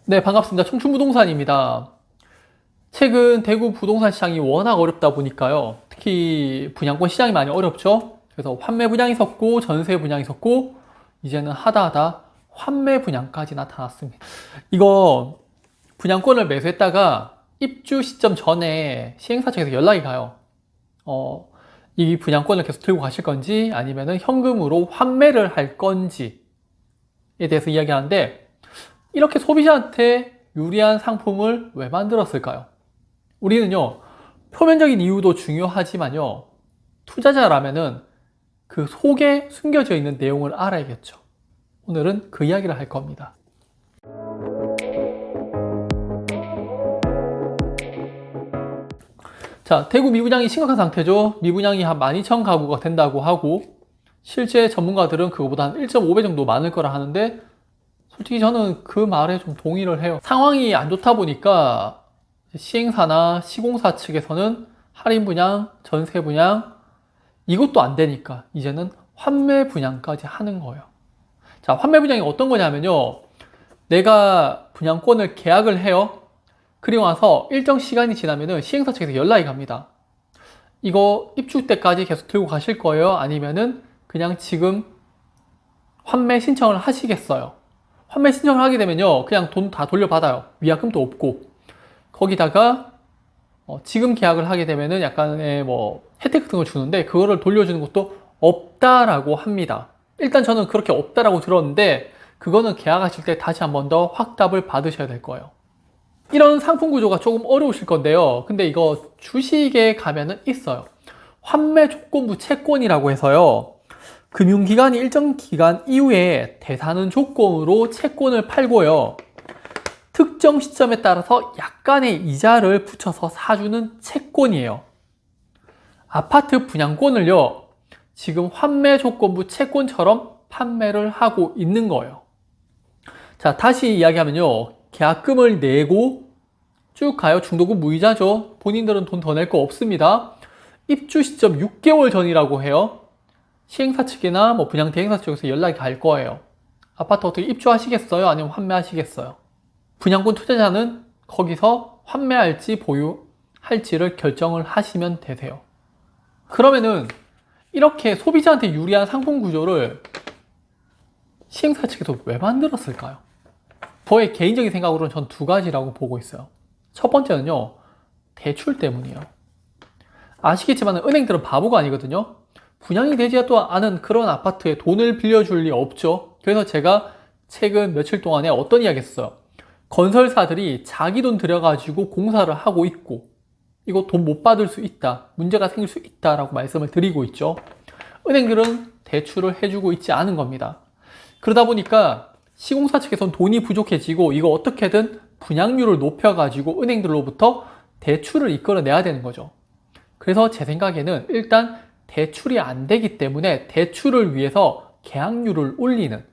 네, 반갑습니다. 청춘부동산입니다. 최근 대구 부동산 시장이 워낙 어렵다 보니까요. 특히 분양권 시장이 많이 어렵죠. 그래서 환매 분양이 섰고 전세 분양이 섰고 이제는 하다하다 환매 분양까지 나타났습니다. 이거 분양권을 매수했다가 입주 시점 전에 시행사 측에서 연락이 가요. 이 분양권을 계속 들고 가실 건지 아니면은 현금으로 환매를 할 건지에 대해서 이야기하는데, 이렇게 소비자한테 유리한 상품을 왜 만들었을까요? 우리는요, 표면적인 이유도 중요하지만요, 투자자라면은 그 속에 숨겨져 있는 내용을 알아야겠죠. 오늘은 그 이야기를 할 겁니다. 자, 대구 미분양이 심각한 상태죠. 미분양이 한 12,000 가구가 된다고 하고, 실제 전문가들은 그거보다 한 1.5배 정도 많을 거라 하는데, 솔직히 저는 그 말에 좀 동의를 해요. 상황이 안 좋다 보니까 시행사나 시공사 측에서는 할인 분양, 전세 분양, 이것도 안 되니까 이제는 환매 분양까지 하는 거예요. 자, 환매 분양이 어떤 거냐면요, 내가 분양권을 계약을 해요. 그리고 나서 일정 시간이 지나면은 시행사 측에서 연락이 갑니다. 이거 입주 때까지 계속 들고 가실 거예요? 아니면은 그냥 지금 환매 신청을 하시겠어요? 환매 신청을 하게 되면요, 그냥 돈 다 돌려받아요. 위약금도 없고. 거기다가 지금 계약을 하게 되면은 약간의 혜택 같은 걸 주는데, 그거를 돌려주는 것도 없다라고 합니다. 일단 저는 그렇게 없다라고 들었는데, 그거는 계약하실 때 다시 한 번 더 확답을 받으셔야 될 거예요. 이런 상품 구조가 조금 어려우실 건데요. 근데 이거 주식에 가면은 있어요. 환매 조건부 채권이라고 해서요, 금융기관이 일정 기간 이후에 대사는 조건으로 채권을 팔고요, 특정 시점에 따라서 약간의 이자를 붙여서 사주는 채권이에요. 아파트 분양권을요, 지금 환매 조건부 채권처럼 판매를 하고 있는 거예요. 자, 다시 이야기하면요, 계약금을 내고 쭉 가요. 중도금 무이자죠. 본인들은 돈 더 낼 거 없습니다. 입주 시점 6개월 전이라고 해요. 시행사 측이나 분양 대행사 쪽에서 연락이 갈 거예요. 아파트 어떻게 입주하시겠어요? 아니면 환매하시겠어요? 분양권 투자자는 거기서 환매할지 보유할지를 결정을 하시면 되세요. 그러면은 이렇게 소비자한테 유리한 상품 구조를 시행사 측에서 왜 만들었을까요? 저의 개인적인 생각으로는 전 두 가지라고 보고 있어요. 첫 번째는요, 대출 때문이에요. 아시겠지만 은행들은 바보가 아니거든요. 분양이 되지도 않은 그런 아파트에 돈을 빌려줄 리 없죠. 그래서 제가 최근 며칠 동안에 어떤 이야기 했어요. 건설사들이 자기 돈 들여가지고 공사를 하고 있고, 이거 돈 못 받을 수 있다, 문제가 생길 수 있다라고 말씀을 드리고 있죠. 은행들은 대출을 해주고 있지 않은 겁니다. 그러다 보니까 시공사 측에서는 돈이 부족해지고, 이거 어떻게든 분양률을 높여가지고 은행들로부터 대출을 이끌어내야 되는 거죠. 그래서 제 생각에는 일단 대출이 안 되기 때문에 대출을 위해서 계약률을 올리는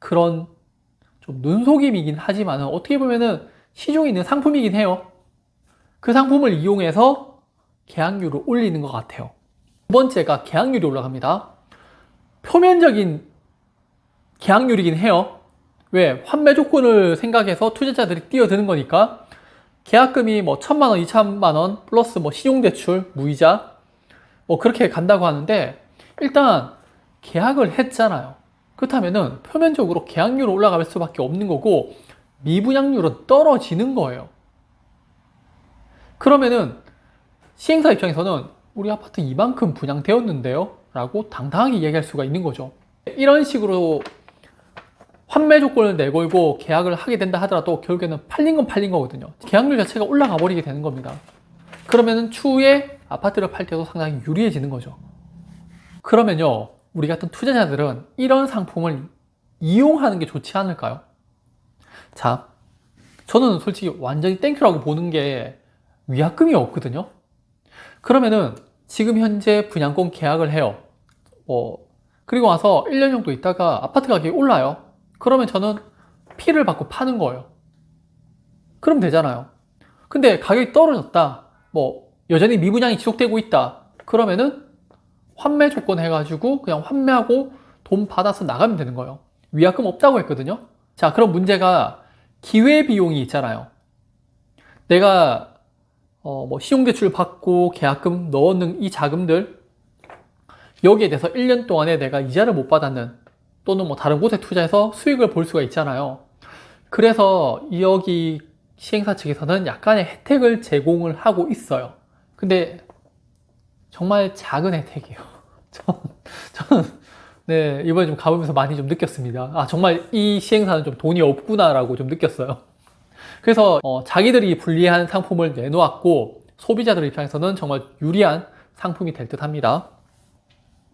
그런 좀 눈속임이긴 하지만 어떻게 보면은 시중에 있는 상품이긴 해요. 그 상품을 이용해서 계약률을 올리는 것 같아요. 두 번째가 계약률이 올라갑니다. 표면적인 계약률이긴 해요. 왜? 환매 조건을 생각해서 투자자들이 뛰어드는 거니까. 계약금이 1,000만 원, 2,000만 원 플러스 신용대출, 무이자 그렇게 간다고 하는데, 일단 계약을 했잖아요. 그렇다면은 표면적으로 계약률은 올라갈 수밖에 없는 거고 미분양률은 떨어지는 거예요. 그러면은 시행사 입장에서는 우리 아파트 이만큼 분양되었는데요? 라고 당당하게 이야기할 수가 있는 거죠. 이런 식으로 환매 조건을 내걸고 계약을 하게 된다 하더라도 결국에는 팔린 건 팔린 거거든요. 계약률 자체가 올라가 버리게 되는 겁니다. 그러면은 추후에 아파트를 팔 때도 상당히 유리해지는 거죠. 그러면요, 우리 같은 투자자들은 이런 상품을 이용하는 게 좋지 않을까요? 자, 저는 솔직히 완전히 땡큐라고 보는 게 위약금이 없거든요. 그러면은 지금 현재 분양권 계약을 해요. 그리고 와서 1년 정도 있다가 아파트 가격이 올라요. 그러면 저는 피를 받고 파는 거예요. 그럼 되잖아요. 근데 가격이 떨어졌다, 여전히 미분양이 지속되고 있다, 그러면은 환매 조건 해가지고 그냥 환매하고 돈 받아서 나가면 되는 거예요. 위약금 없다고 했거든요. 자, 그럼 문제가 기회비용이 있잖아요. 내가 뭐 신용대출 받고 계약금 넣는 이 자금들, 여기에 대해서 1년 동안에 내가 이자를 못 받았는, 또는 뭐 다른 곳에 투자해서 수익을 볼 수가 있잖아요. 그래서 여기 시행사 측에서는 약간의 혜택을 제공을 하고 있어요. 근데 정말 작은 혜택이에요. 저는 네, 이번에 좀 가보면서 많이 좀 느꼈습니다. 아, 정말 이 시행사는 좀 돈이 없구나라고 좀 느꼈어요. 그래서 자기들이 불리한 상품을 내놓았고, 소비자들 입장에서는 정말 유리한 상품이 될 듯 합니다.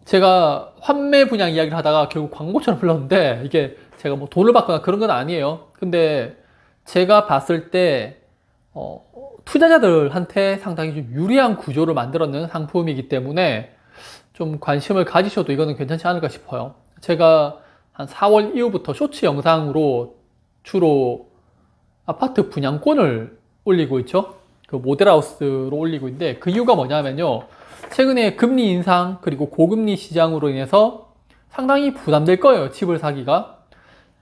제가 환매 분양 이야기를 하다가 결국 광고처럼 흘렀는데, 이게 제가 뭐 돈을 받거나 그런 건 아니에요. 근데 제가 봤을 때 투자자들한테 상당히 좀 유리한 구조를 만들어낸 상품이기 때문에 좀 관심을 가지셔도 이거는 괜찮지 않을까 싶어요. 제가 한 4월 이후부터 쇼츠 영상으로 주로 아파트 분양권을 올리고 있죠. 그 모델하우스로 올리고 있는데, 그 이유가 뭐냐면요, 최근에 금리 인상 그리고 고금리 시장으로 인해서 상당히 부담될 거예요, 집을 사기가.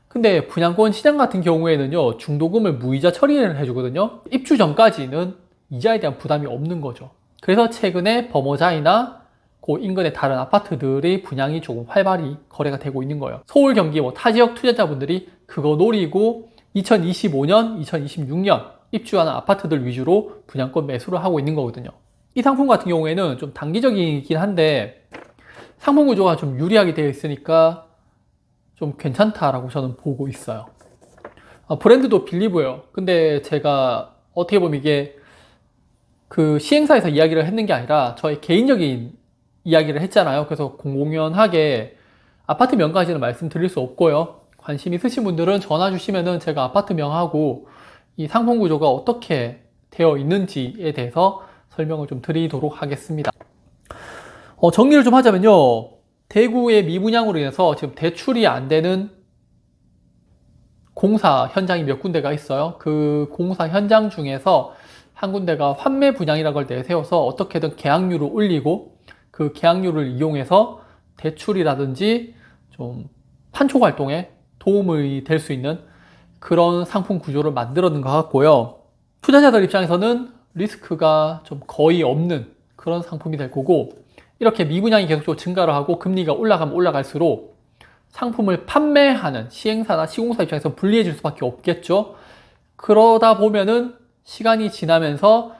근데 분양권 시장 같은 경우에는요, 중도금을 무이자 처리를 해주거든요. 입주 전까지는 이자에 대한 부담이 없는 거죠. 그래서 최근에 범어자이나 그 인근의 다른 아파트들의 분양이 조금 활발히 거래가 되고 있는 거예요. 서울, 경기 뭐 타 지역 투자자분들이 그거 노리고 2025년, 2026년 입주하는 아파트들 위주로 분양권 매수를 하고 있는 거거든요. 이 상품 같은 경우에는 좀 단기적이긴 한데 상품 구조가 좀 유리하게 되어 있으니까 좀 괜찮다라고 저는 보고 있어요. 브랜드도 빌리브예요. 근데 제가 어떻게 보면 이게 그 시행사에서 이야기를 했는 게 아니라 저의 개인적인 이야기를 했잖아요. 그래서 공공연하게 아파트 명까지는 말씀드릴 수 없고요. 관심 있으신 분들은 전화 주시면은 제가 아파트 명하고 이 상품 구조가 어떻게 되어 있는지에 대해서 설명을 좀 드리도록 하겠습니다. 정리를 좀 하자면요, 대구의 미분양으로 인해서 지금 대출이 안 되는 공사 현장이 몇 군데가 있어요. 그 공사 현장 중에서 한 군데가 환매 분양이라는 걸 내세워서 어떻게든 계약률을 올리고, 그 계약률을 이용해서 대출이라든지 좀 판촉 활동에 도움이 될 수 있는 그런 상품 구조를 만들어낸 것 같고요. 투자자들 입장에서는 리스크가 좀 거의 없는 그런 상품이 될 거고, 이렇게 미분양이 계속적으로 증가를 하고 금리가 올라가면 올라갈수록 상품을 판매하는 시행사나 시공사 입장에서 불리해질 수밖에 없겠죠. 그러다 보면은 시간이 지나면서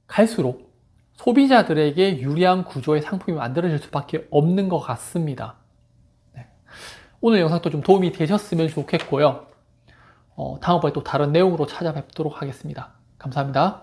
갈수록 소비자들에게 유리한 구조의 상품이 만들어질 수밖에 없는 것 같습니다. 네. 오늘 영상도 좀 도움이 되셨으면 좋겠고요. 다음번에 또 다른 내용으로 찾아뵙도록 하겠습니다. 감사합니다.